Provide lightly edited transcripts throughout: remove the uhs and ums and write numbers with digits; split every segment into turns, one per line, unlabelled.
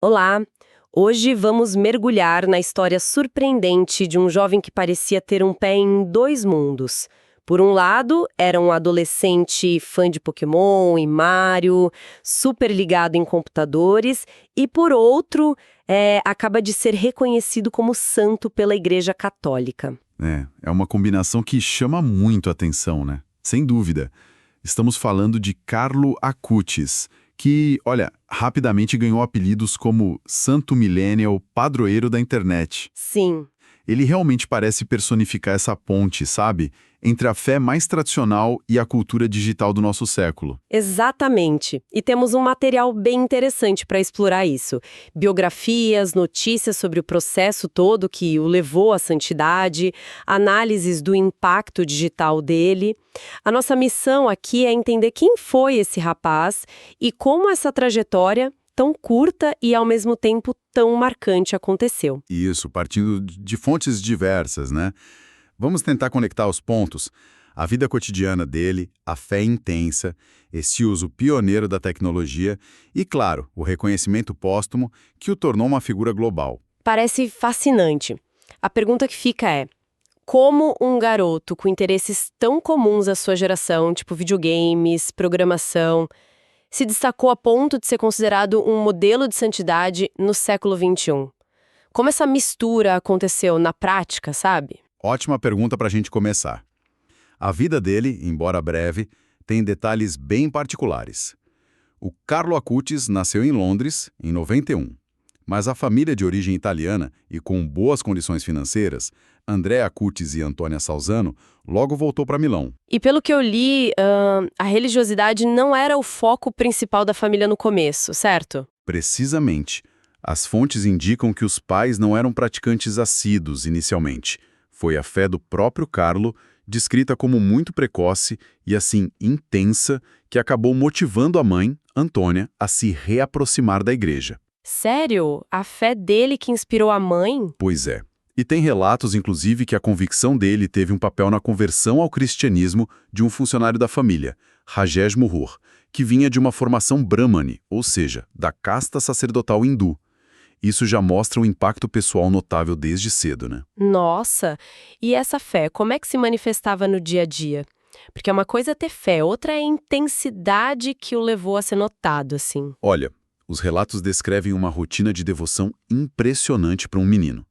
Olá! Hoje vamos mergulhar na história surpreendente de um jovem que parecia ter um pé em dois mundos. Por um lado, era um adolescente fã de Pokémon e Mario, super ligado em computadores, e por outro, acaba de ser reconhecido como santo pela Igreja Católica.
É uma combinação que chama muito a atenção, né? Sem dúvida. Estamos falando de Carlo Acutis, que, olha, rapidamente ganhou apelidos como Santo Millennial, padroeiro da internet.
Sim.
Ele realmente parece personificar essa ponte, sabe? Entre a fé mais tradicional e a cultura digital do nosso século.
Exatamente. E temos um material bem interessante para explorar isso. Biografias, notícias sobre o processo todo que o levou à santidade, análises do impacto digital dele. A nossa missão aqui é entender quem foi esse rapaz e como essa trajetória tão curta e, ao mesmo tempo, tão marcante aconteceu.
Isso, partindo de fontes diversas, né? Vamos tentar conectar os pontos. A vida cotidiana dele, a fé intensa, esse uso pioneiro da tecnologia e, claro, o reconhecimento póstumo que o tornou uma figura global.
Parece fascinante. A pergunta que fica é: como um garoto com interesses tão comuns à sua geração, tipo videogames, programação, se destacou a ponto de ser considerado um modelo de santidade no século XXI? Como essa mistura aconteceu na prática, sabe?
Ótima pergunta para a gente começar. A vida dele, embora breve, tem detalhes bem particulares. O Carlo Acutis nasceu em Londres, em 91. Mas a família de origem italiana e com boas condições financeiras, Andrea Acutis e Antônia Salzano, logo voltou para Milão.
E pelo que eu li, a religiosidade não era o foco principal da família no começo, certo?
Precisamente. As fontes indicam que os pais não eram praticantes assíduos inicialmente. Foi a fé do próprio Carlo, descrita como muito precoce e, assim, intensa, que acabou motivando a mãe, Antônia, a se reaproximar da igreja.
Sério? A fé dele que inspirou a mãe?
Pois é. E tem relatos, inclusive, que a convicção dele teve um papel na conversão ao cristianismo de um funcionário da família, Rajesh Muhur, que vinha de uma formação brahmane, ou seja, da casta sacerdotal hindu. Isso já mostra um impacto pessoal notável desde cedo, né?
Nossa! E essa fé, como é que se manifestava no dia a dia? Porque uma coisa é ter fé, outra é a intensidade que o levou a ser notado, assim.
Olha, os relatos descrevem uma rotina de devoção impressionante para um menino.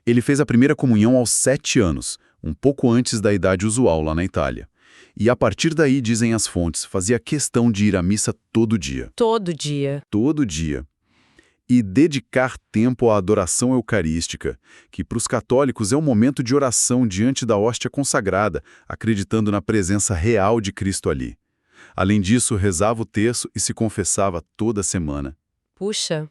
Ele fez a primeira comunhão aos 7 anos, um pouco antes da idade usual lá na Itália. E a partir daí, dizem as fontes, fazia questão de ir à missa todo dia.
Todo dia.
Todo dia. E dedicar tempo à adoração eucarística, que para os católicos é um momento de oração diante da hóstia consagrada, acreditando na presença real de Cristo ali. Além disso, rezava o terço e se confessava toda semana.
Puxa.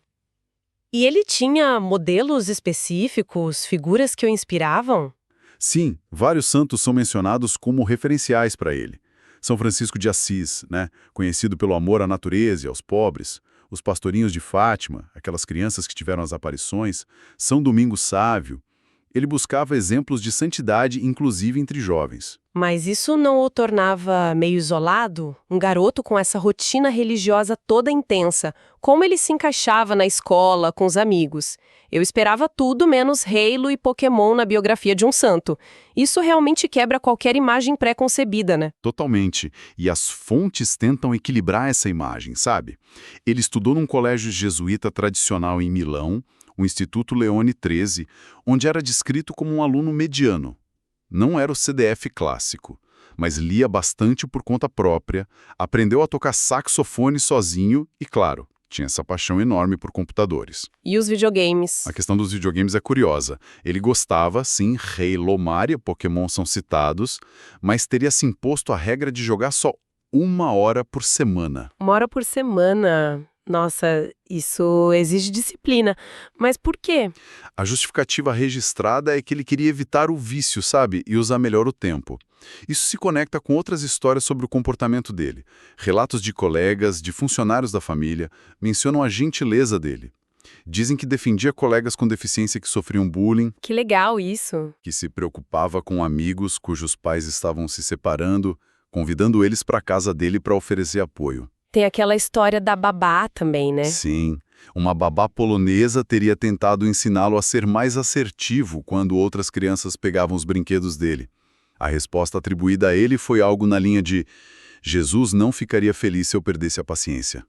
E ele tinha modelos específicos, figuras que o inspiravam?
Sim, vários santos são mencionados como referenciais para ele. São Francisco de Assis, né, conhecido pelo amor à natureza e aos pobres. Os pastorinhos de Fátima, aquelas crianças que tiveram as aparições, São Domingos Sávio. Ele buscava exemplos de santidade, inclusive entre jovens.
Mas isso não o tornava meio isolado? Um garoto com essa rotina religiosa toda intensa. Como ele se encaixava na escola, com os amigos? Eu esperava tudo menos Halo e Pokémon na biografia de um santo. Isso realmente quebra qualquer imagem pré-concebida, né?
Totalmente. E as fontes tentam equilibrar essa imagem, sabe? Ele estudou num colégio jesuíta tradicional em Milão, o Instituto Leone XIII, onde era descrito como um aluno mediano. Não era o CDF clássico, mas lia bastante por conta própria, aprendeu a tocar saxofone sozinho e, claro, tinha essa paixão enorme por computadores.
E os videogames?
A questão dos videogames é curiosa. Ele gostava, sim, Halo, Mario, Pokémon são citados, mas teria se imposto a regra de jogar só 1 hora por semana.
1 hora por semana. Nossa, isso exige disciplina. Mas por quê?
A justificativa registrada é que ele queria evitar o vício, sabe? E usar melhor o tempo. Isso se conecta com outras histórias sobre o comportamento dele. Relatos de colegas, de funcionários da família, mencionam a gentileza dele. Dizem que defendia colegas com deficiência que sofriam bullying,
Que legal isso.
que se preocupava com amigos cujos pais estavam se separando, convidando eles para a casa dele para oferecer apoio.
Tem aquela história da babá também, né?
Sim. Uma babá polonesa teria tentado ensiná-lo a ser mais assertivo quando outras crianças pegavam os brinquedos dele. A resposta atribuída a ele foi algo na linha de: Jesus não ficaria feliz se eu perdesse a paciência.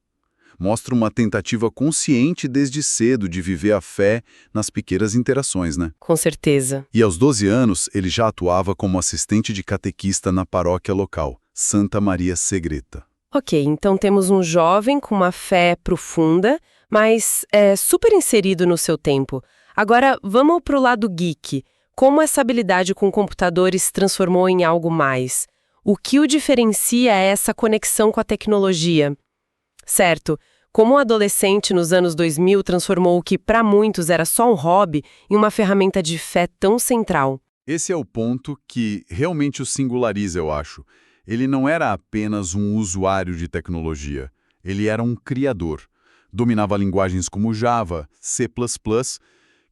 Mostra uma tentativa consciente desde cedo de viver a fé nas pequenas interações, né?
Com certeza.
E aos 12 anos, ele já atuava como assistente de catequista na paróquia local, Santa Maria Segreta.
Ok, então temos um jovem com uma fé profunda, mas super inserido no seu tempo. Agora, vamos pro lado geek. Como essa habilidade com computadores se transformou em algo mais? O que o diferencia é essa conexão com a tecnologia. Certo, como um adolescente nos anos 2000 transformou o que para muitos era só um hobby em uma ferramenta de fé tão central.
Esse é o ponto que realmente o singulariza, eu acho. Ele não era apenas um usuário de tecnologia, ele era um criador. Dominava linguagens como Java, C++,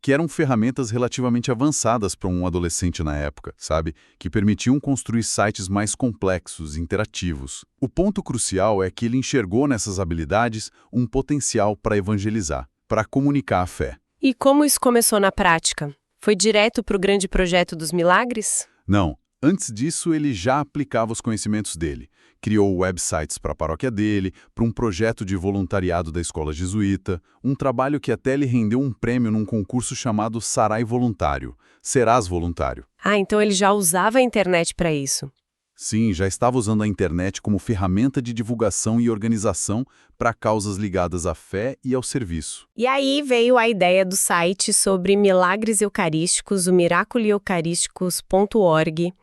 que eram ferramentas relativamente avançadas para um adolescente na época, sabe? Que permitiam construir sites mais complexos, interativos. O ponto crucial é que ele enxergou nessas habilidades um potencial para evangelizar, para comunicar a fé.
E como isso começou na prática? Foi direto para o grande projeto dos milagres?
Não. Antes disso, ele já aplicava os conhecimentos dele. Criou websites para a paróquia dele, para um projeto de voluntariado da escola jesuíta, um trabalho que até lhe rendeu um prêmio num concurso chamado Sarai Voluntário. Serás Voluntário.
Ah, então ele já usava a internet para isso.
Sim, já estava usando a internet como ferramenta de divulgação e organização para causas ligadas à fé e ao serviço.
E aí veio a ideia do site sobre milagres eucarísticos, o miraculeeucarísticos.org.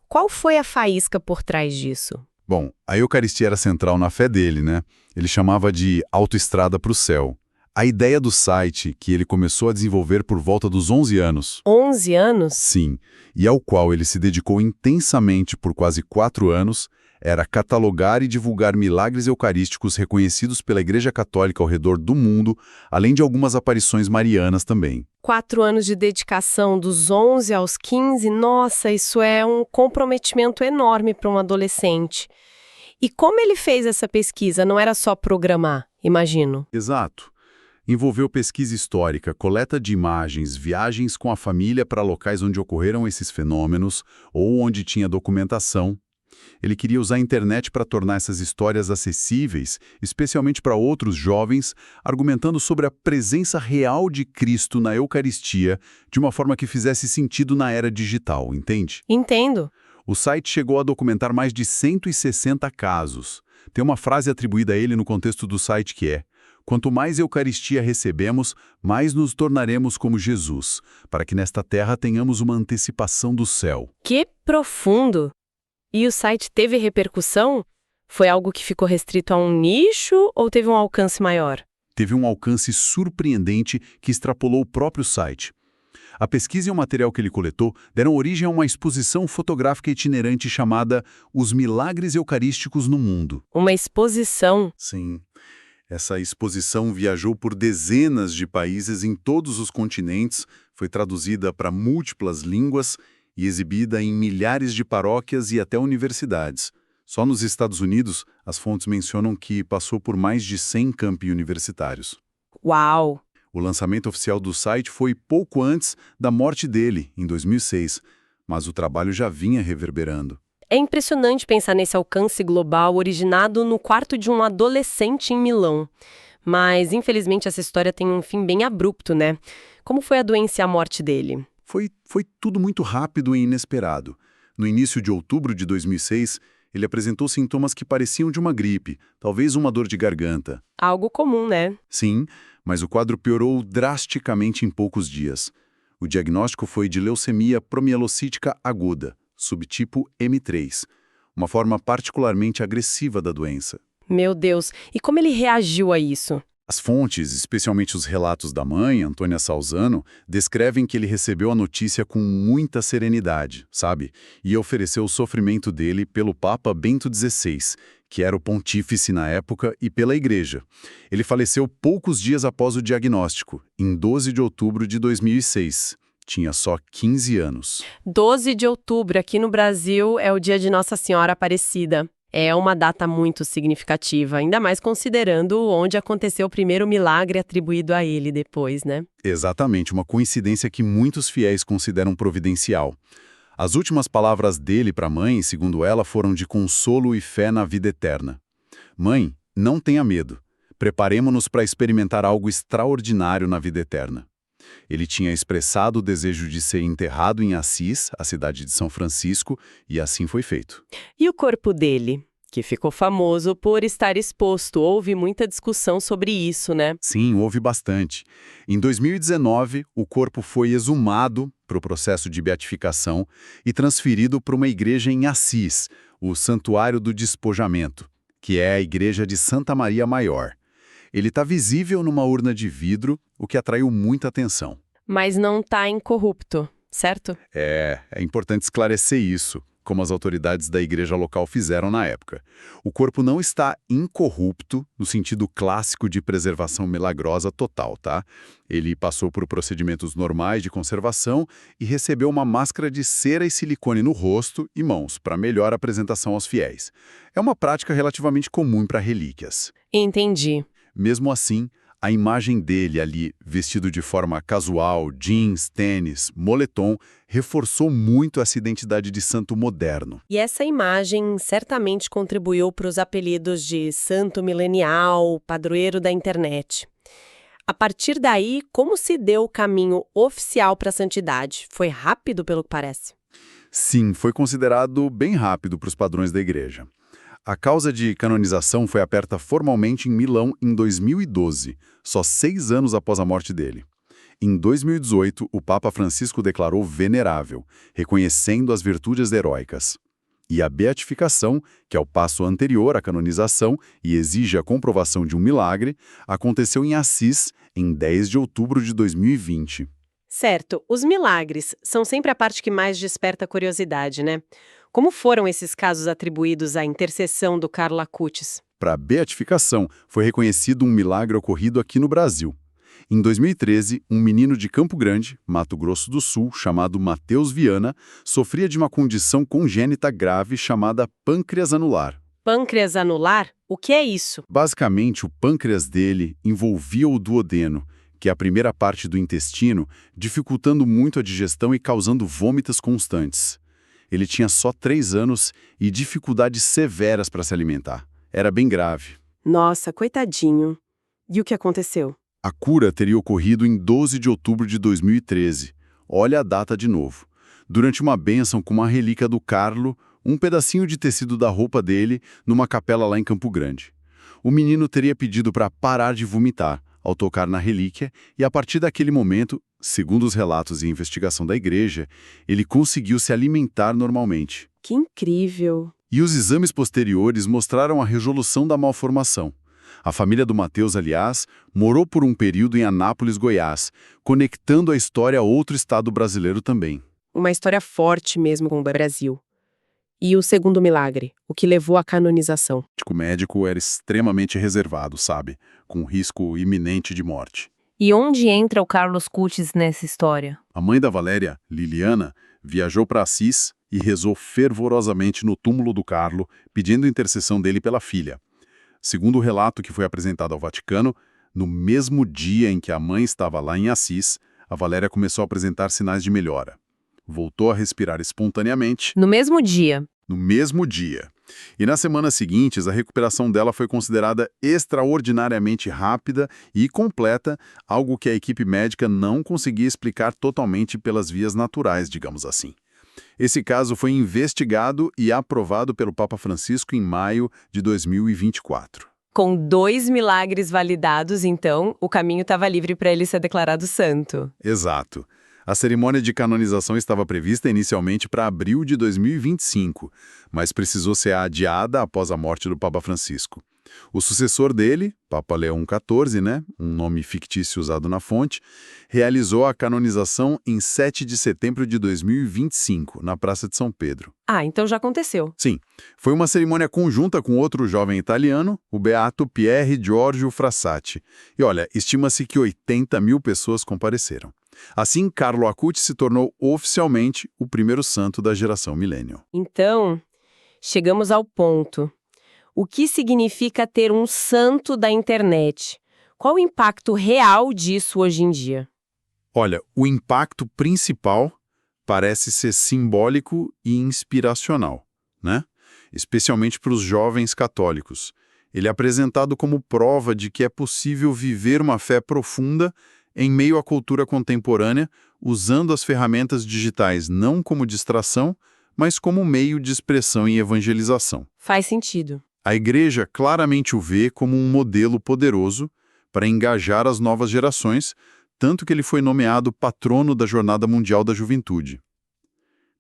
Qual foi a faísca por trás disso?
Bom, a Eucaristia era central na fé dele, né? Ele chamava de autoestrada para o céu. A ideia do site, que ele começou a desenvolver por volta dos 11 anos.
11 anos?
Sim, e ao qual ele se dedicou intensamente por quase 4 anos, era catalogar e divulgar milagres eucarísticos reconhecidos pela Igreja Católica ao redor do mundo, além de algumas aparições marianas também.
4 anos de dedicação, dos 11 aos 15, nossa, isso é um comprometimento enorme para um adolescente. E como ele fez essa pesquisa? Não era só programar, imagino.
Exato. Envolveu pesquisa histórica, coleta de imagens, viagens com a família para locais onde ocorreram esses fenômenos ou onde tinha documentação. Ele queria usar a internet para tornar essas histórias acessíveis, especialmente para outros jovens, argumentando sobre a presença real de Cristo na Eucaristia de uma forma que fizesse sentido na era digital, entende?
Entendo.
O site chegou a documentar mais de 160 casos. Tem uma frase atribuída a ele no contexto do site que é: quanto mais Eucaristia recebemos, mais nos tornaremos como Jesus, para que nesta terra tenhamos uma antecipação do céu.
Que profundo! E o site teve repercussão? Foi algo que ficou restrito a um nicho ou teve um alcance maior?
Teve um alcance surpreendente que extrapolou o próprio site. A pesquisa e o material que ele coletou deram origem a uma exposição fotográfica itinerante chamada Os Milagres Eucarísticos no Mundo.
Uma exposição?
Sim. Essa exposição viajou por dezenas de países em todos os continentes, foi traduzida para múltiplas línguas e exibida em milhares de paróquias e até universidades. Só nos Estados Unidos, as fontes mencionam que passou por mais de 100 campi universitários.
Uau!
O lançamento oficial do site foi pouco antes da morte dele, em 2006, mas o trabalho já vinha reverberando.
É impressionante pensar nesse alcance global originado no quarto de um adolescente em Milão. Mas, infelizmente, essa história tem um fim bem abrupto, né? Como foi a doença e a morte dele?
Foi tudo muito rápido e inesperado. No início de outubro de 2006, ele apresentou sintomas que pareciam de uma gripe, talvez uma dor de garganta.
Algo comum, né?
Sim, mas o quadro piorou drasticamente em poucos dias. O diagnóstico foi de leucemia promielocítica aguda, subtipo M3, uma forma particularmente agressiva da doença.
Meu Deus, e como ele reagiu a isso?
As fontes, especialmente os relatos da mãe, Antônia Salzano, descrevem que ele recebeu a notícia com muita serenidade, sabe? E ofereceu o sofrimento dele pelo Papa Bento XVI, que era o pontífice na época, e pela Igreja. Ele faleceu poucos dias após o diagnóstico, em 12 de outubro de 2006. Tinha só 15 anos.
12 de outubro, aqui no Brasil, é o dia de Nossa Senhora Aparecida. É uma data muito significativa, ainda mais considerando onde aconteceu o primeiro milagre atribuído a ele depois, né?
Exatamente, uma coincidência que muitos fiéis consideram providencial. As últimas palavras dele para a mãe, segundo ela, foram de consolo e fé na vida eterna. Mãe, não tenha medo. Preparemo-nos para experimentar algo extraordinário na vida eterna. Ele tinha expressado o desejo de ser enterrado em Assis, a cidade de São Francisco, e assim foi feito.
E o corpo dele, que ficou famoso por estar exposto, houve muita discussão sobre isso, né?
Sim, houve bastante. Em 2019, o corpo foi exumado para o processo de beatificação e transferido para uma igreja em Assis, o Santuário do Despojamento, que é a igreja de Santa Maria Maior. Ele está visível numa urna de vidro, o que atraiu muita atenção.
Mas não está incorrupto, certo?
É importante esclarecer isso, como as autoridades da igreja local fizeram na época. O corpo não está incorrupto no sentido clássico de preservação milagrosa total, tá? Ele passou por procedimentos normais de conservação e recebeu uma máscara de cera e silicone no rosto e mãos para melhor apresentação aos fiéis. É uma prática relativamente comum para relíquias.
Entendi.
Mesmo assim, a imagem dele ali, vestido de forma casual, jeans, tênis, moletom, reforçou muito essa identidade de santo moderno.
E essa imagem certamente contribuiu para os apelidos de santo milenial, padroeiro da internet. A partir daí, como se deu o caminho oficial para a santidade? Foi rápido, pelo que parece?
Sim, foi considerado bem rápido para os padrões da igreja. A causa de canonização foi aberta formalmente em Milão em 2012, só 6 anos após a morte dele. Em 2018, o Papa Francisco declarou venerável, reconhecendo as virtudes heróicas. E a beatificação, que é o passo anterior à canonização e exige a comprovação de um milagre, aconteceu em Assis, em 10 de outubro de 2020.
Certo, os milagres são sempre a parte que mais desperta curiosidade, né? Como foram esses casos atribuídos à intercessão do Carlo Acutis?
Para a beatificação, foi reconhecido um milagre ocorrido aqui no Brasil. Em 2013, um menino de Campo Grande, Mato Grosso do Sul, chamado Matheus Viana, sofria de uma condição congênita grave chamada pâncreas anular.
Pâncreas anular? O que é isso?
Basicamente, o pâncreas dele envolvia o duodeno, que é a primeira parte do intestino, dificultando muito a digestão e causando vômitos constantes. Ele tinha só 3 anos e dificuldades severas para se alimentar. Era bem grave.
Nossa, coitadinho. E o que aconteceu?
A cura teria ocorrido em 12 de outubro de 2013. Olha a data de novo. Durante uma bênção com uma relíquia do Carlo, um pedacinho de tecido da roupa dele, numa capela lá em Campo Grande. O menino teria pedido para parar de vomitar ao tocar na relíquia e, a partir daquele momento, segundo os relatos e investigação da igreja, ele conseguiu se alimentar normalmente.
Que incrível!
E os exames posteriores mostraram a resolução da malformação. A família do Matheus, aliás, morou por um período em Anápolis, Goiás, conectando a história a outro estado brasileiro também.
Uma história forte mesmo com o Brasil. E o segundo milagre, o que levou à canonização?
O médico era extremamente reservado, sabe? Com risco iminente de morte.
E onde entra o Carlos Acutis nessa história?
A mãe da Valéria, Liliana, viajou para Assis e rezou fervorosamente no túmulo do Carlo, pedindo intercessão dele pela filha. Segundo o relato que foi apresentado ao Vaticano, no mesmo dia em que a mãe estava lá em Assis, a Valéria começou a apresentar sinais de melhora. Voltou a respirar espontaneamente.
No mesmo dia.
No mesmo dia. E nas semanas seguintes, a recuperação dela foi considerada extraordinariamente rápida e completa, algo que a equipe médica não conseguia explicar totalmente pelas vias naturais, digamos assim. Esse caso foi investigado e aprovado pelo Papa Francisco em maio de 2024.
Com 2 milagres validados, então, o caminho estava livre para ele ser declarado santo.
Exato. A cerimônia de canonização estava prevista inicialmente para abril de 2025, mas precisou ser adiada após a morte do Papa Francisco. O sucessor dele, Papa Leão XIV, um nome fictício usado na fonte, realizou a canonização em 7 de setembro de 2025, na Praça de São Pedro.
Ah, então já aconteceu.
Sim, foi uma cerimônia conjunta com outro jovem italiano, o beato Pierre Giorgio Frassati. E olha, estima-se que 80 mil pessoas compareceram. Assim, Carlo Acutis se tornou oficialmente o primeiro santo da geração milênio.
Então, chegamos ao ponto. O que significa ter um santo da internet? Qual o impacto real disso hoje em dia?
Olha, o impacto principal parece ser simbólico e inspiracional, né? Especialmente para os jovens católicos. Ele é apresentado como prova de que é possível viver uma fé profunda em meio à cultura contemporânea, usando as ferramentas digitais não como distração, mas como meio de expressão e evangelização.
Faz sentido.
A Igreja claramente o vê como um modelo poderoso para engajar as novas gerações, tanto que ele foi nomeado patrono da Jornada Mundial da Juventude.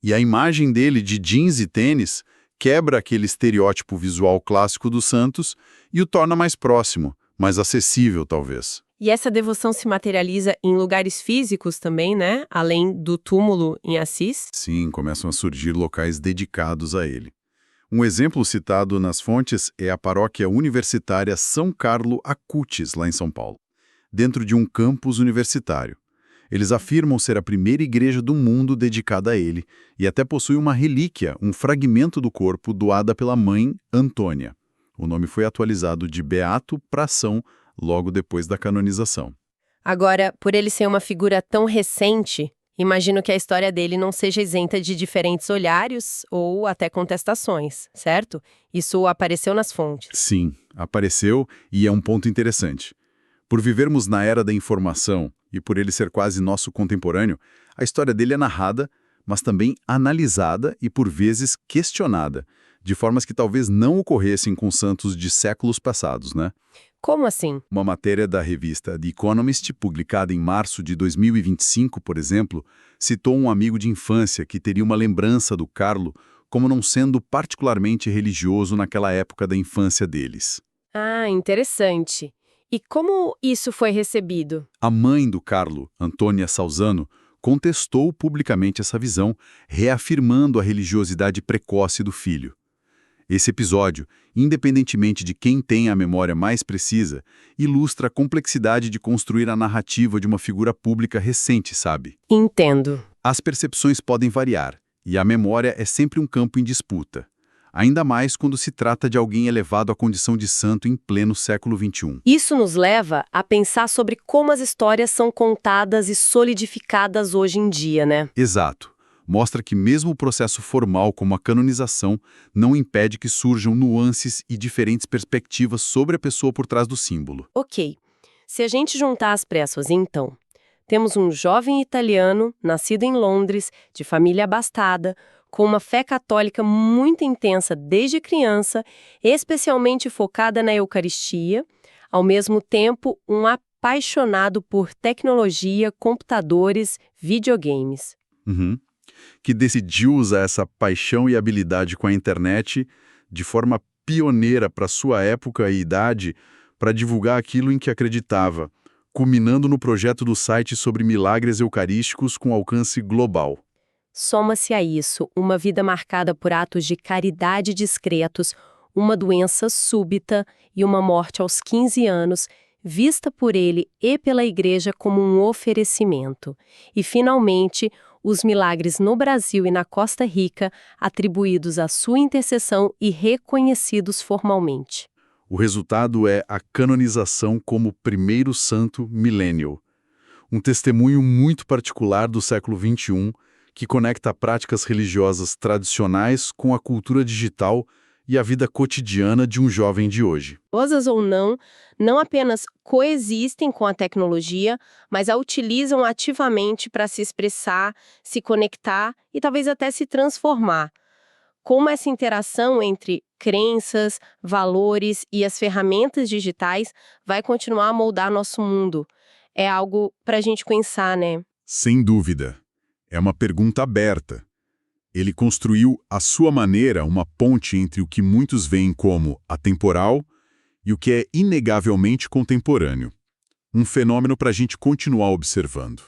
E a imagem dele de jeans e tênis quebra aquele estereótipo visual clássico dos santos e o torna mais próximo, mais acessível, talvez.
E essa devoção se materializa em lugares físicos também, né? Além do túmulo em Assis?
Sim, começam a surgir locais dedicados a ele. Um exemplo citado nas fontes é a paróquia universitária São Carlo Acutis, lá em São Paulo, dentro de um campus universitário. Eles afirmam ser a primeira igreja do mundo dedicada a ele e até possui uma relíquia, um fragmento do corpo doada pela mãe Antônia. O nome foi atualizado de Beato para São logo depois da canonização.
Agora, por ele ser uma figura tão recente, imagino que a história dele não seja isenta de diferentes olhares ou até contestações, certo? Isso apareceu nas fontes.
Sim, apareceu e é um ponto interessante. Por vivermos na era da informação e por ele ser quase nosso contemporâneo, a história dele é narrada, mas também analisada e por vezes questionada, de formas que talvez não ocorressem com santos de séculos passados, né?
Como assim?
Uma matéria da revista The Economist, publicada em março de 2025, por exemplo, citou um amigo de infância que teria uma lembrança do Carlo como não sendo particularmente religioso naquela época da infância deles.
Ah, interessante. E como isso foi recebido?
A mãe do Carlo, Antônia Salzano, contestou publicamente essa visão, reafirmando a religiosidade precoce do filho. Esse episódio, independentemente de quem tem a memória mais precisa, ilustra a complexidade de construir a narrativa de uma figura pública recente, sabe?
Entendo.
As percepções podem variar, e a memória é sempre um campo em disputa. Ainda mais quando se trata de alguém elevado à condição de santo em pleno século XXI.
Isso nos leva a pensar sobre como as histórias são contadas e solidificadas hoje em dia, né?
Exato. Mostra que mesmo o processo formal como a canonização não impede que surjam nuances e diferentes perspectivas sobre a pessoa por trás do símbolo.
Ok. Se a gente juntar as pressas, então, temos um jovem italiano, nascido em Londres, de família abastada, com uma fé católica muito intensa desde criança, especialmente focada na Eucaristia, ao mesmo tempo um apaixonado por tecnologia, computadores, videogames.
Que decidiu usar essa paixão e habilidade com a internet de forma pioneira para sua época e idade para divulgar aquilo em que acreditava, culminando no projeto do site sobre milagres eucarísticos com alcance global.
Soma-se a isso uma vida marcada por atos de caridade discretos, uma doença súbita e uma morte aos 15 anos, vista por ele e pela Igreja como um oferecimento. E, finalmente, os milagres no Brasil e na Costa Rica, atribuídos à sua intercessão e reconhecidos formalmente.
O resultado é a canonização como primeiro santo millennial. Um testemunho muito particular do século XXI, que conecta práticas religiosas tradicionais com a cultura digital e a vida cotidiana de um jovem de hoje.
Religiosas ou não apenas coexistem com a tecnologia, mas a utilizam ativamente para se expressar, se conectar e talvez até se transformar. Como essa interação entre crenças, valores e as ferramentas digitais vai continuar a moldar nosso mundo? É algo para a gente pensar, né?
Sem dúvida. É uma pergunta aberta. Ele construiu, à sua maneira, uma ponte entre o que muitos veem como atemporal e o que é inegavelmente contemporâneo. Um fenômeno para a gente continuar observando.